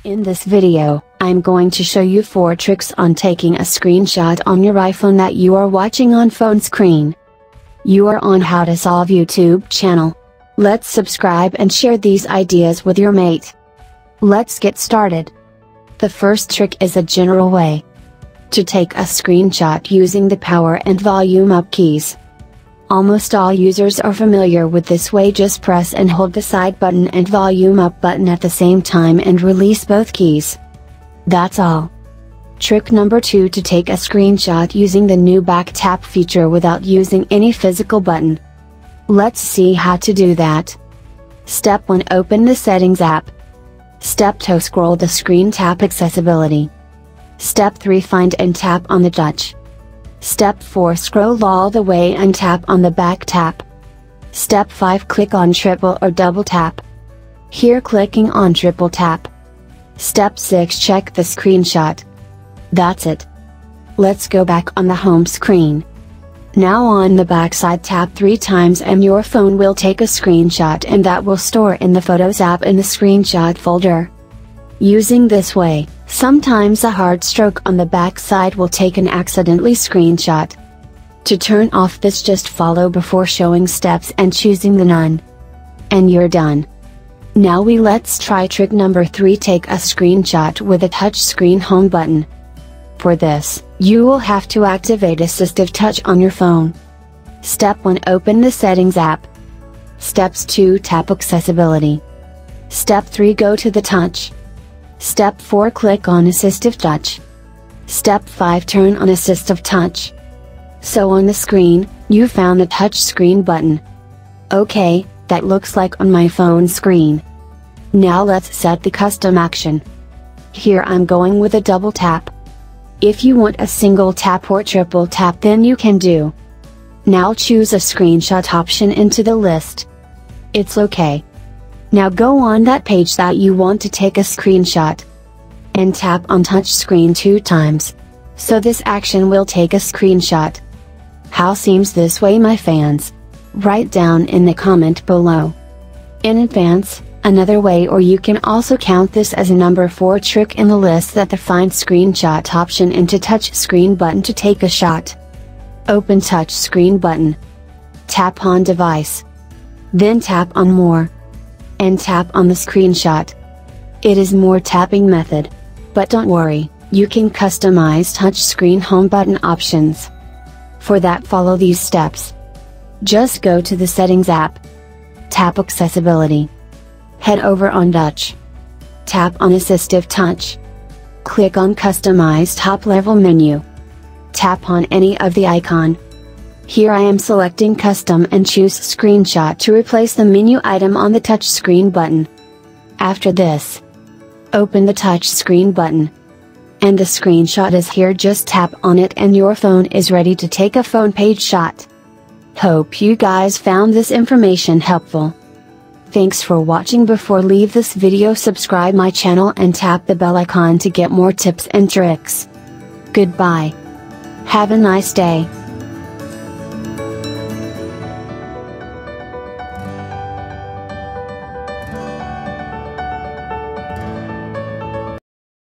In this video, I'm going to show you 4 tricks on taking a screenshot on your iPhone that you are watching on phone screen. You are on How to Solve YouTube channel. Let's subscribe and share these ideas with your mate. Let's get started. The first trick is a general way to take a screenshot using the power and volume up keys. Almost all users are familiar with this way. Just press and hold the side button and volume up button at the same time and release both keys. That's all. Trick number 2 to take a screenshot using the new back tap feature without using any physical button. Let's see how to do that. Step 1, open the Settings app. Step 2, scroll the screen, tap Accessibility. Step 3, find and tap on the touch. Step 4, scroll all the way and tap on the back tap. Step 5, click on triple or double tap. Here clicking on triple tap. Step 6, check the screenshot. That's it. Let's go back on the home screen. Now on the back side, tap 3 times and your phone will take a screenshot, and that will store in the Photos app in the screenshot folder. Using this way, sometimes a hard stroke on the back side will take an accidentally screenshot. To turn off this, just follow before showing steps and choosing the none. And you're done. Now let's try trick number 3, take a screenshot with a touch screen home button. For this, you will have to activate Assistive Touch on your phone. Step 1, open the Settings app. Steps 2, tap Accessibility. Step 3, go to the touch. Step 4, click on Assistive Touch. Step 5, turn on Assistive Touch. So on the screen, you found the touch screen button. Okay, that looks like on my phone screen. Now let's set the custom action. Here I'm going with a double tap. If you want a single tap or triple tap, then you can do. Now choose a screenshot option into the list. It's okay. Now go on that page that you want to take a screenshot. And tap on touch screen 2 times. So this action will take a screenshot. How seems this way, my fans? Write down in the comment below. In advance, another way, or you can also count this as a number 4 trick in the list, that the find screenshot option into touch screen button to take a shot. Open touch screen button. Tap on device. Then tap on more. And tap on the screenshot. It is more tapping method. But don't worry, you can customize touch screen home button options. For that, follow these steps. Just go to the Settings app. Tap Accessibility. Head over on Touch. Tap on Assistive Touch. Click on Customize top level menu. Tap on any of the icon. Here I am selecting Custom and choose Screenshot to replace the menu item on the touch screen button. After this, open the touch screen button. And the screenshot is here, just tap on it and your phone is ready to take a phone page shot. Hope you guys found this information helpful. Thanks for watching. Before leave this video, subscribe my channel and tap the bell icon to get more tips and tricks. Goodbye. Have a nice day.